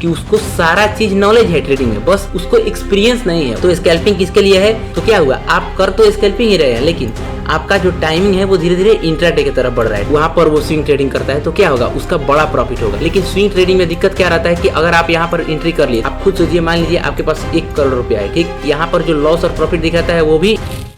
कि उसको सारा चीज नॉलेज है ट्रेडिंग में, बस उसको एक्सपीरियंस नहीं है। तो स्कैल्पिंग किसके लिए है? तो क्या हुआ, आप कर तो स्कैल्पिंग ही रहे हैं, लेकिन आपका जो टाइमिंग है वो धीरे धीरे इंट्राडे की तरफ बढ़ रहा है। वहाँ पर वो स्विंग ट्रेडिंग करता है तो क्या होगा, उसका बड़ा प्रॉफिट होगा। लेकिन स्विंग ट्रेडिंग में दिक्कत क्या रहता है कि अगर आप यहाँ पर एंट्री कर लिए, आप खुद सोचिए, मान लीजिए आपके पास 1 करोड़ रुपया है, ठीक, यहाँ पर जो लॉस और प्रॉफिट दिखाता है वो भी।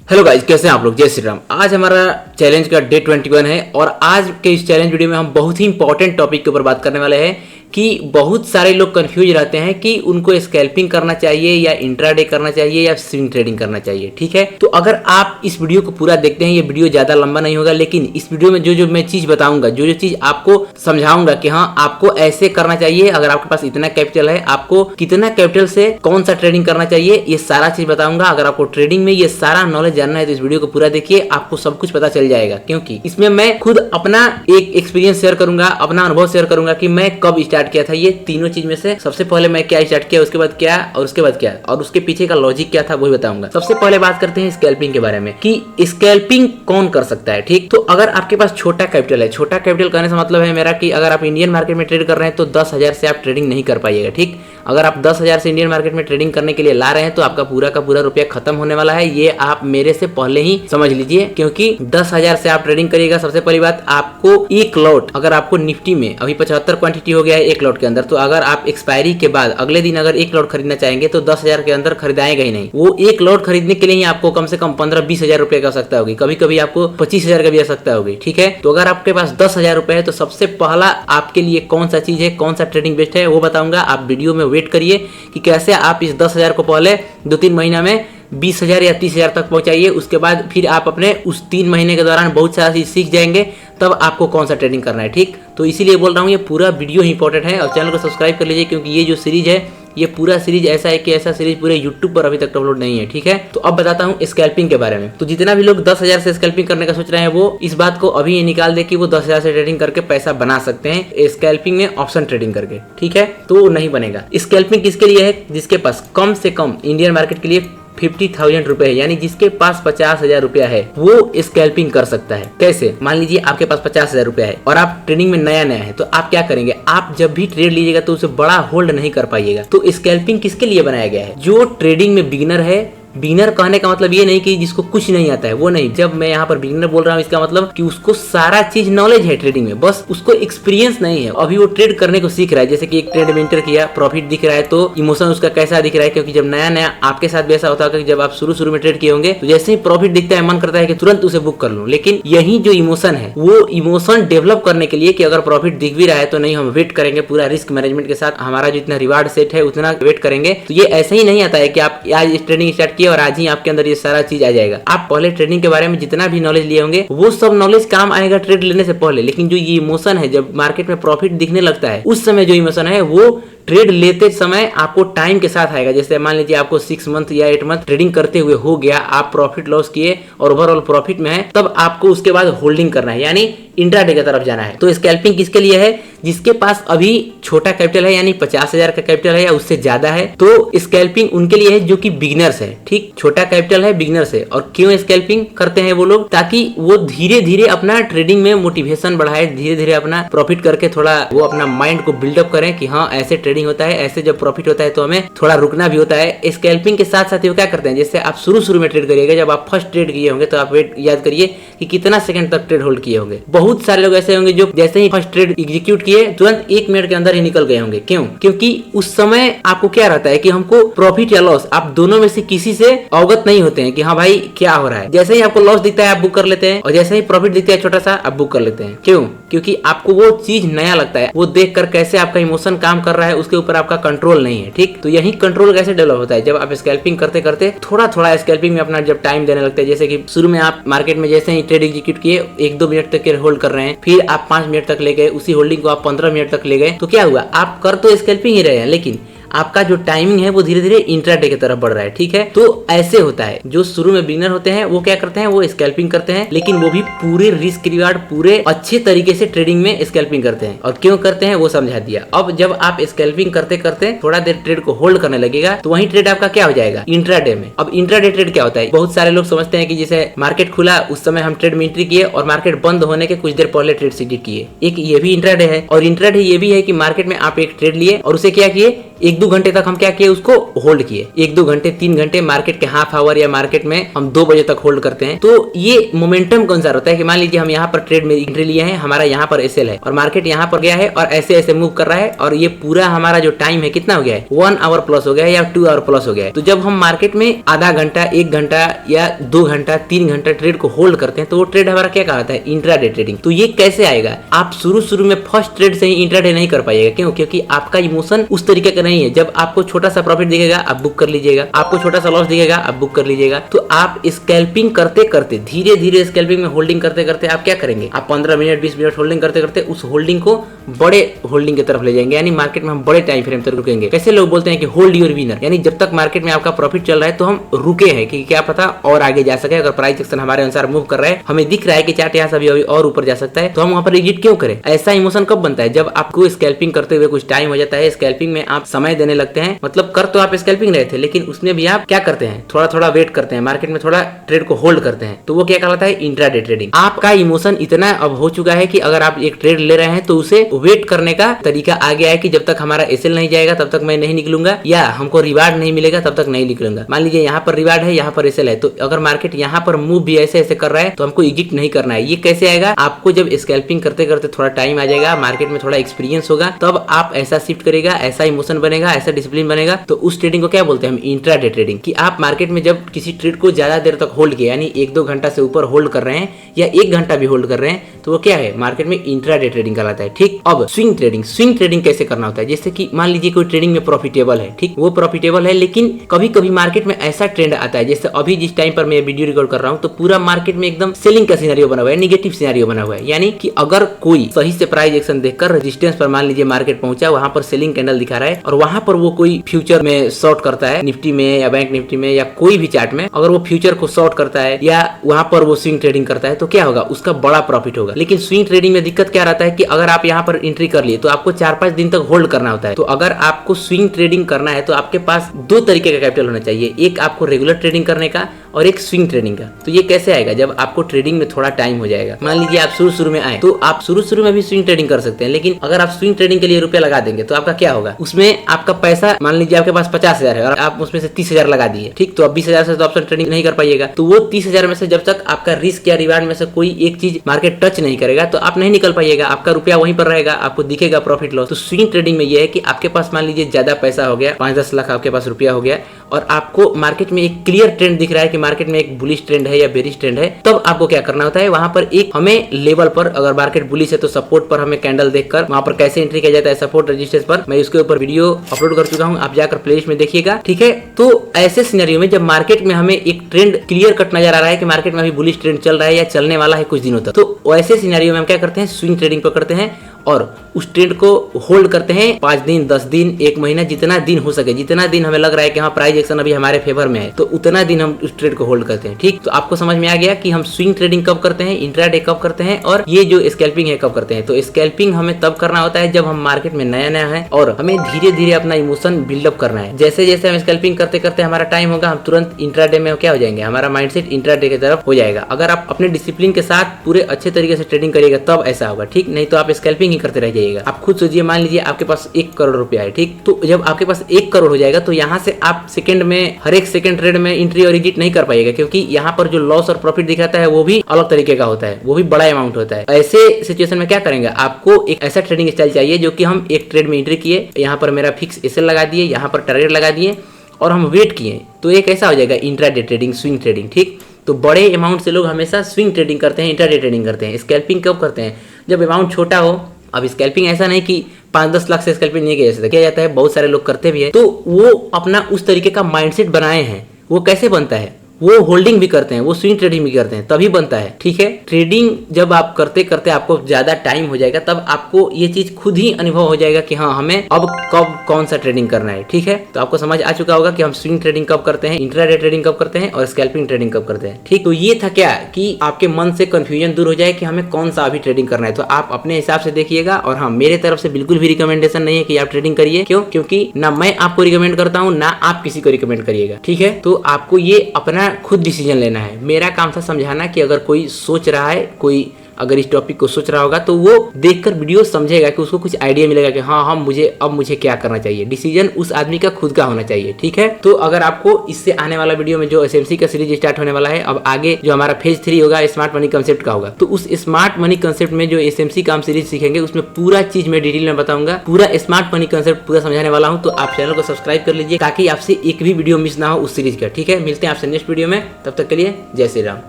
हेलो गाइस, कैसे हैं आप लोग? जय श्री राम। आज हमारा चैलेंज का डे 21 है और आज के इस चैलेंज वीडियो में हम बहुत ही इंपॉर्टेंट टॉपिक के ऊपर बात करने वाले हैं कि बहुत सारे लोग कंफ्यूज रहते हैं कि उनको स्कैल्पिंग करना चाहिए या इंट्राडे करना चाहिए या स्विंग ट्रेडिंग करना चाहिए। ठीक है, तो अगर आप इस वीडियो को पूरा देखते हैं, ये वीडियो ज्यादा लंबा नहीं होगा, लेकिन इस वीडियो में जो जो मैं चीज बताऊंगा, जो जो चीज आपको समझाऊंगा कि हाँ आपको ऐसे करना चाहिए, अगर आपके पास इतना कैपिटल है, आपको कितना कैपिटल से कौन सा ट्रेडिंग करना चाहिए, ये सारा चीज बताऊंगा। अगर आपको ट्रेडिंग में ये सारा नॉलेज जानना है तो इस वीडियो को पूरा देखिए, आपको सब कुछ पता चल जाएगा। क्योंकि इसमें मैं खुद अपना एक एक्सपीरियंस शेयर करूंगा, अपना अनुभव शेयर करूंगा कि मैं कब स्टार्ट किया था ये तीनों चीज में से। सबसे पहले मैं क्या स्टार्ट किया, उसके बाद क्या, और उसके बाद क्या, और उसके पीछे का लॉजिक क्या था वही बताऊंगा। सबसे पहले बात करते हैं स्कैल्पिंग के बारे में कि स्कैल्पिंग कौन कर सकता है। ठीक, तो अगर आपके पास छोटा कैपिटल है, छोटा कैपिटल कहने से मतलब है मेरा कि अगर आप इंडियन मार्केट में ट्रेड कर रहे हैं तो 10,000 से आप ट्रेडिंग नहीं कर पाइएगा। ठीक, अगर आप 10,000 से इंडियन मार्केट में ट्रेडिंग करने के लिए ला रहे हैं तो आपका पूरा का पूरा रुपया खत्म होने वाला है, ये आप मेरे से पहले ही समझ लीजिए। क्योंकि 10,000 से आप ट्रेडिंग करिएगा, सबसे पहली बात आपको एक लॉट, अगर आपको निफ्टी में अभी 75 क्वांटिटी हो गया है एक लॉट के अंदर, तो अगर आप एक्सपायरी के बाद अगले दिन अगर एक लॉट खरीदना चाहेंगे तो 10,000 के अंदर खरीदाएगा ही नहीं। वो एक लॉट खरीदने के लिए ही आपको कम से कम 15-20 हजार रुपए की आवश्यकता होगी, कभी कभी आपको 25,000 का भी आवश्यकता होगी। ठीक है, तो अगर आपके पास 10,000 रुपए है तो सबसे पहला आपके लिए कौन सा चीज है, कौन सा ट्रेडिंग बेस्ट है वो बताऊंगा। आप वीडियो में वेट करिए कि कैसे आप इस 10,000 को पहले 2-3 महीना में 20,000 या 30,000 तक पहुंचाइए। उसके बाद फिर आप अपने उस 3 महीने के दौरान बहुत सारा चीज सीख जाएंगे, तब आपको कौन सा ट्रेडिंग करना है। ठीक, तो इसीलिए बोल रहा हूँ ये पूरा वीडियो ही इंपॉर्टेंट है और चैनल को सब्सक्राइब कर लीजिए, क्योंकि ये जो सीरीज है ये पूरा सीरीज ऐसा है कि ऐसा सीरीज पूरे YouTube पर अभी तक अपलोड नहीं है। ठीक है, तो अब बताता हूँ स्कैल्पिंग के बारे में। तो जितना भी लोग 10,000 से स्कैल्पिंग करने का सोच रहे हैं वो इस बात को अभी ये निकाल दे कि वो 10,000 से ट्रेडिंग करके पैसा बना सकते हैं स्कैल्पिंग में ऑप्शन ट्रेडिंग करके। ठीक है, तो नहीं बनेगा। स्कैल्पिंग किसके लिए है? जिसके पास कम से कम इंडियन मार्केट के लिए 50,000 रुपए है, यानी जिसके पास 50,000 रुपया है वो स्कैल्पिंग कर सकता है। कैसे? मान लीजिए आपके पास 50,000 रुपया है और आप ट्रेडिंग में नया नया है, तो आप क्या करेंगे, आप जब भी ट्रेड लीजिएगा तो उसे बड़ा होल्ड नहीं कर पाइएगा। तो स्कैल्पिंग किसके लिए बनाया गया है? जो ट्रेडिंग में बिगिनर है। बिगिनर कहने का मतलब ये नहीं कि जिसको कुछ नहीं आता है, वो नहीं। जब मैं यहाँ पर बिगिनर बोल रहा हूँ इसका मतलब कि उसको सारा चीज नॉलेज है ट्रेडिंग में, बस उसको एक्सपीरियंस नहीं है। अभी वो ट्रेड करने को सीख रहा है, जैसे कि एक ट्रेड में एंटर किया, प्रॉफिट दिख रहा है तो इमोशन उसका कैसा दिख रहा है। क्योंकि जब नया नया आपके साथ भी ऐसा होता है कि जब आप शुरू में ट्रेड किए होंगे तो जैसे ही प्रॉफिट दिखता है मन करता है कि तुरंत उसे बुक कर लूं। लेकिन यही जो इमोशन है वो इमोशन डेवलप करने के लिए कि अगर प्रॉफिट दिख भी रहा है तो नहीं, हम वेट करेंगे पूरा रिस्क मैनेजमेंट के साथ, हमारा जितना रिवार्ड सेट है उतना वेट करेंगे। तो ये ऐसे ही नहीं आता है कि आप आज ट्रेडिंग स्टार्ट किए और आज ही आपके ये सारा चीज आ जाएगा। आप पहले ट्रेडिंग के बारे में जितना भी नॉलेज लिए होंगे वो सब नॉलेज काम आएगा ट्रेड लेने से पहले। लेकिन जो ये इमोशन है, जब मार्केट में प्रॉफिट दिखने लगता है उस समय जो इमोशन है वो ट्रेड लेते समय आपको टाइम के साथ आएगा। जैसे मान लीजिए आपको 6 मंथ या 8 मंथ ट्रेडिंग करते हुए हो गया, आप प्रॉफिट लॉस किए और ओवरऑल प्रॉफिट में है, तब आपको उसके बाद होल्डिंग करना है, यानी इंट्राडे की तरफ जाना है। तो स्कैल्पिंग किसके लिए है? जिसके पास अभी छोटा कैपिटल है, यानी 50,000 का कैपिटल है या उससे ज्यादा है, तो स्कैल्पिंग उनके लिए है जो कि बिगिनर्स है। ठीक, छोटा कैपिटल है, बिगिनर्स है। और क्यों स्कैल्पिंग करते हैं वो लोग? ताकि वो धीरे धीरे अपना ट्रेडिंग में मोटिवेशन बढ़ाए, धीरे धीरे अपना प्रॉफिट करके थोड़ा वो अपना माइंड को बिल्डअप करें कि हाँ ऐसे ट्रेडिंग होता है, ऐसे जब प्रॉफिट होता है तो हमें थोड़ा रुकना भी होता है। स्कैल्पिंग के साथ साथ वो क्या करते हैं, जैसे आप शुरू में ट्रेड करिएगा, जब आप फर्स्ट ट्रेड किए होंगे तो आप वेट याद करिए कि कितना सेकंड तक ट्रेड होल्ड किए होंगे। बहुत सारे लोग ऐसे होंगे जो जैसे ही फर्स्ट ट्रेड एग्जीक्यूट किए तुरंत 1 मिनट के अंदर ही निकल गए होंगे। क्यों? क्योंकि उस समय आपको क्या रहता है कि हमको प्रॉफिट या लॉस, आप दोनों में से किसी से अवगत नहीं होते हैं कि हाँ भाई क्या हो रहा है। जैसे ही आपको लॉस दिखता है आप बुक कर लेते हैं, और जैसे ही प्रॉफिट दिखता है छोटा सा आप बुक कर लेते हैं। क्यों? क्योंकि आपको वो चीज नया लगता है, वो देख कर कैसे आपका इमोशन काम कर रहा है उसके ऊपर आपका कंट्रोल नहीं है। ठीक, तो यही कंट्रोल कैसे डेवलप होता है? जब आप स्कैल्पिंग करते करते थोड़ा स्कैल्पिंग में अपना जब टाइम देने लगता है, जैसे कि शुरू में आप मार्केट में जैसे ही ट्रेड एग्जीक्यूट किए 1-2 मिनट तक होल्ड कर रहे हैं, फिर आप 5 मिनट तक ले गए, उसी होल्डिंग को आप 15 मिनट तक ले गए, तो क्या हुआ, आप कर तो स्कैल्पिंग ही रहे हैं, लेकिन आपका जो टाइमिंग है वो धीरे धीरे इंट्राडे की तरफ बढ़ रहा है। ठीक है, तो ऐसे होता है। जो शुरू में बिगिनर होते हैं वो क्या करते हैं, वो स्कैल्पिंग करते हैं, लेकिन वो भी पूरे रिस्क रिवार्ड पूरे अच्छे तरीके से ट्रेडिंग में स्कैल्पिंग करते हैं। और क्यों करते हैं वो समझा दिया। अब जब आप स्कैल्पिंग करते करते थोड़ा देर ट्रेड को होल्ड करने लगेगा तो वही ट्रेड आपका क्या हो जाएगा, इंट्राडे में। अब इंट्राडे ट्रेड क्या होता है, बहुत सारे लोग समझते हैं कि जैसे मार्केट खुला उस समय हम ट्रेड में एंट्री किए और मार्केट बंद होने के कुछ देर पहले ट्रेड से एग्जिट किए। एक ये भी इंट्राडे है। और इंट्राडे ये भी है कि मार्केट में आप एक ट्रेड लिए और उसे क्या किए, 1-2 घंटे तक हम क्या किए, उसको होल्ड किए। 1-2 घंटे 3 घंटे मार्केट के हाफ आवर या मार्केट में हम 2 बजे तक होल्ड करते हैं। तो ये मोमेंटम के अनुसार होता है कि मान लीजिए हम यहाँ पर ट्रेड में एंट्री लिए हैं, हमारा यहाँ पर एसएल है और मार्केट यहाँ पर गया है और ऐसे ऐसे मूव कर रहा है और ये पूरा हमारा जो टाइम है कितना हो गया है, 1 आवर प्लस हो गया है या 2 आवर प्लस हो गया है। तो जब हम मार्केट में आधा घंटा, 1 घंटा या 2 घंटा 3 घंटा ट्रेड को होल्ड करते हैं तो वो ट्रेड हमारा क्या कहलाता है, इंट्राडे ट्रेडिंग। तो ये कैसे आएगा, आप शुरू में फर्स्ट ट्रेड से ही इंट्राडे नहीं कर पाइएगा। क्यों, क्योंकि आपका इमोशन उस तरीके का नहीं है। जब आपको छोटा सा प्रॉफिट दिखेगा आप बुक कर लीजिएगा, आपको छोटा सा लॉस दिखेगा आप बुक कर लीजिएगा। तो आप स्कैल्पिंग करते करते धीरे धीरे स्कैल्पिंग में होल्डिंग करते करते आप क्या करेंगे, आप 15 मिनट 20 मिनट होल्डिंग करते करते उस होल्डिंग को बड़े होल्डिंग की तरफ ले जाएंगे। यानी मार्केट में हम बड़े टाइम फ्रेम तक रुकेंगे। कैसे लोग बोलते हैं कि होल्ड योर विनर, यानी जब तक मार्केट में आपका प्रॉफिट चल रहा है तो हम रुके हैं कि क्या पता और आगे जा सके। अगर प्राइस एक्शन हमारे अनुसार मूव कर रहा है, हमें दिख रहा है कि चार्ट यहाँ से अभी और ऊपर जा सकता है, तो हम वहां पर एग्जिट क्यों करें। ऐसा इमोशन कब बनता है, जब आपको स्कैल्पिंग करते हुए कुछ टाइम हो जाता है, स्कैल्पिंग में आप समय देने लगते हैं। मतलब कर तो आप स्कैल्पिंग रहे थे लेकिन उसमें भी आप क्या करते हैं, थोड़ा थोड़ा वेट करते हैं, मार्केट में थोड़ा ट्रेड को होल्ड करते हैं। तो वो क्या कहलाता है, इंट्राडे ट्रेडिंग। आपका इमोशन इतना अब हो चुका है कि अगर आप एक ट्रेड ले रहे हैं तो उसे वेट करने का तरीका आ गया है कि जब तक हमारा एसएल नहीं जाएगा तब तक मैं नहीं निकलूंगा, या हमको रिवार्ड नहीं मिलेगा तब तक नहीं निकलूंगा। मान लीजिए यहाँ पर रिवार्ड है, यहाँ पर एसएल है, तो अगर मार्केट यहाँ पर मूव भी ऐसे ऐसे कर रहा है तो हमको एग्जिट नहीं करना है। ये कैसे आएगा, आपको जब स्कैल्पिंग करते करते थोड़ा टाइम आ जाएगा, मार्केट में थोड़ा एक्सपीरियंस होगा, तब आप ऐसा शिफ्ट करेगा, ऐसा इमोशन बनेगा, ऐसा डिसिप्लिन बनेगा। तो उस ट्रेडिंग को क्या बोलते हैं हम, इंट्राडे ट्रेडिंग। कि आप मार्केट में जब किसी ट्रेड को ज्यादा देर तक होल्ड किया, यानी 1-2 घंटा से ऊपर होल्ड कर रहे हैं या 1 घंटा भी होल्ड कर रहे हैं, तो वो क्या है, मार्केट में इंट्राडे ट्रेडिंग कहलाता है। ठीक, अब स्विंग ट्रेडिंग। स्विंग ट्रेडिंग कैसे करना होता है, जैसे कि मान लीजिए कोई ट्रेडिंग में प्रॉफिटेबल है, ठीक, वो प्रॉफिटेबल है, लेकिन कभी कभी मार्केट में ऐसा ट्रेंड आता है, जैसे अभी जिस टाइम पर मैं वीडियो रिकॉर्ड कर रहा हूँ तो पूरा मार्केट में एकदम सेलिंग का सिनेरियो बना हुआ है, निगेटिव सिनेरियो बना हुआ है। यानी कि अगर कोई सही से प्राइस एक्शन देखकर रेजिस्टेंस पर मान लीजिए मार्केट पहुंचा, वहां पर सेलिंग कैंडल दिखा रहा है और वहां पर वो कोई फ्यूचर में शॉर्ट करता है, निफ्टी में या बैंक निफ्टी में या कोई भी चार्ट में, अगर वो फ्यूचर को शॉर्ट करता है या वहां पर वो स्विंग ट्रेडिंग करता है तो क्या होगा, उसका बड़ा प्रॉफिट होगा। लेकिन स्विंग ट्रेडिंग में दिक्कत क्या रहता है कि अगर आप यहाँ पर एंट्री कर लिए तो आपको 4-5 दिन तक होल्ड करना होता है। तो अगर आपको स्विंग ट्रेडिंग करना है तो आपके पास 2 तरीके का कैपिटल होना चाहिए, एक आपको रेगुलर ट्रेडिंग करने का और एक स्विंग ट्रेडिंग का। तो ये कैसे आएगा, जब आपको ट्रेडिंग में थोड़ा टाइम हो जाएगा। मान लीजिए आप शुरू में आए तो आप शुरू में भी स्विंग ट्रेडिंग कर सकते हैं, लेकिन अगर आप स्विंग ट्रेडिंग के लिए रुपया लगा देंगे तो आपका क्या होगा, उसमें आपका पैसा, मान लीजिए आपके पास 50,000 है और आप उसमें से 30,000 लगा दिए, ठीक, तो अब 20,000 से तो ऑप्शन ट्रेडिंग नहीं कर पाइएगा। तो वो 30,000 में से जब तक आपका रिस्क या रिवार्ड में से कोई एक चीज मार्केट टच नहीं करेगा तो आप नहीं निकल पाइएगा, आपका रुपया वहीं पर रहेगा, आपको दिखेगा प्रॉफिट लॉस। तो स्विंग ट्रेडिंग में यह है कि आपके पास मान लीजिए ज्यादा पैसा हो गया, 5-10 लाख आपके पास रुपया हो गया और आपको मार्केट में एक क्लियर ट्रेंड दिख रहा है कि मार्केट में एक बुलिश ट्रेंड है या बेरिश ट्रेंड है, तब आपको क्या करना होता है, वहां पर एक हमें लेवल पर, अगर मार्केट बुलिश है तो सपोर्ट पर हमें कैंडल देखकर वहां पर कैसे एंट्री किया जाता है, सपोर्ट रेजिस्टेंस पर, मैं उसके ऊपर वीडियो अपलोड कर चुका हूं, आप जाकर प्लेलिस्ट में देखिएगा, ठीक है। तो ऐसे सिनेरियो में जब मार्केट में हमें एक ट्रेंड क्लियर कट नजर आ रहा है कि मार्केट में अभी बुलिश ट्रेंड चल रहा है या चलने वाला है कुछ दिनों तक, तो ऐसे सिनेरियो में हम क्या करते हैं, स्विंग ट्रेडिंग पकड़ते हैं और उस ट्रेंड को होल्ड करते हैं 5 दिन, 10 दिन, 1 महीना, जितना दिन हो सके, जितना दिन हमें लग रहा है कि हाँ प्राइस एक्शन अभी हमारे फेवर में है, तो उतना दिन हम उस ट्रेड को होल्ड करते हैं। ठीक, तो आपको समझ में आ गया कि हम स्विंग ट्रेडिंग कब करते हैं, इंट्राडे कब करते हैं और ये जो स्कैल्पिंग है कब करते हैं। तो स्कैल्पिंग हमें तब करना होता है जब हम मार्केट में नया नया है और हमें धीरे धीरे अपना इमोशन बिल्डअप करना है। जैसे जैसे हम स्कैल्पिंग करते करते हमारा टाइम होगा, हम तुरंत इंट्राडे में क्या हो जाएंगे, हमारा माइंडसेट इंट्राडे की तरफ हो जाएगा। अगर आप अपने डिसिप्लिन के साथ पूरे अच्छे तरीके से ट्रेडिंग करिएगा तब ऐसा होगा, ठीक, नहीं तो आप स्कैल्पिंग ही करते रह जाइएगा। आप खुद सोचिए, मान लीजिए आपके पास 1 करोड़ रुपया है, ठीक, तो जब आपके पास 1 करोड़ हो जाएगा तो यहाँ से आप सेकंड में हर एक सेकंड ट्रेड में एंट्री और एग्जिट नहीं कर पाइएगा, क्योंकि यहाँ पर जो लॉस और प्रॉफिट दिखाता है वो भी अलग तरीके का होता है, वो भी बड़ा अमाउंट होता है। ऐसे सिचुएशन में क्या करेंगे, आपको एक ऐसा ट्रेडिंग स्टाइल चाहिए जो कि हम एक ट्रेड में एंट्री किए, यहाँ पर मेरा फिक्स एसएल लगा दिए, यहाँ पर टारगेट लगा दिए और हम वेट किए, तो एक ऐसा हो जाएगा इंट्राडे ट्रेडिंग, स्विंग ट्रेडिंग। ठीक, तो बड़े अमाउंट से लोग हमेशा स्विंग ट्रेडिंग करते हैं, इंट्राडे ट्रेडिंग करते हैं। स्कैल्पिंग कब करते हैं, जब अमाउंट छोटा हो। अब स्कैल्पिंग ऐसा नहीं कि 5-10 लाख से स्कैल्पिंग नहीं किया जाता है, बहुत सारे लोग करते भी है, तो वो अपना उस तरीके का माइंडसेट बनाए हैं। वो कैसे बनता है, वो होल्डिंग भी करते हैं, वो स्विंग ट्रेडिंग भी करते हैं, तभी बनता है। ठीक है, ट्रेडिंग जब आप करते करते आपको ज्यादा टाइम हो जाएगा, तब आपको ये चीज खुद ही अनुभव हो जाएगा कि हाँ हमें अब कब कौन सा ट्रेडिंग करना है। ठीक है, तो आपको समझ आ चुका होगा कि हम स्विंग ट्रेडिंग कब करते हैं, इंट्राडे ट्रेडिंग कब करते हैं और स्कैल्पिंग ट्रेडिंग कब करते हैं। ठीक, तो ये था क्या कि आपके मन से कंफ्यूजन दूर हो जाए कि हमें कौन सा अभी ट्रेडिंग करना है। तो आप अपने हिसाब से देखिएगा, और हाँ मेरे तरफ से बिल्कुल भी रिकमेंडेशन नहीं है कि आप ट्रेडिंग करिए। क्यों? क्योंकि ना मैं आपको रिकमेंड करता हूँ, ना आप किसी को रिकमेंड करिएगा। ठीक है, तो आपको ये अपना खुद डिसीजन लेना है। मेरा काम था समझाना कि अगर कोई सोच रहा है, कोई अगर इस टॉपिक को सोच रहा होगा तो वो देखकर वीडियो समझेगा कि उसको कुछ आइडिया मिलेगा कि हाँ मुझे क्या करना चाहिए। डिसीजन उस आदमी का खुद का होना चाहिए। ठीक है, तो अगर आपको इससे आने वाला वीडियो में जो एसएमसी का सीरीज स्टार्ट होने वाला है, अब आगे जो हमारा फेज 3 होगा स्मार्ट मनी कंसेप्ट का होगा, तो उस स्मार्ट मनी कंसेप्ट में जो एसएमसी का हम सीरीज सीखेंगे उसमें पूरा चीज मैं डिटेल में बताऊंगा, पूरा स्मार्ट मनी कंसेप्ट पूरा समझाने वाला हूँ। तो आप चैनल को सब्सक्राइब कर लीजिए ताकि आपसे एक भी वीडियो मिस ना हो उस सीरीज का। ठीक है, मिलते हैं आपसे नेक्स्ट वीडियो में, तब तक के लिए जय श्री राम।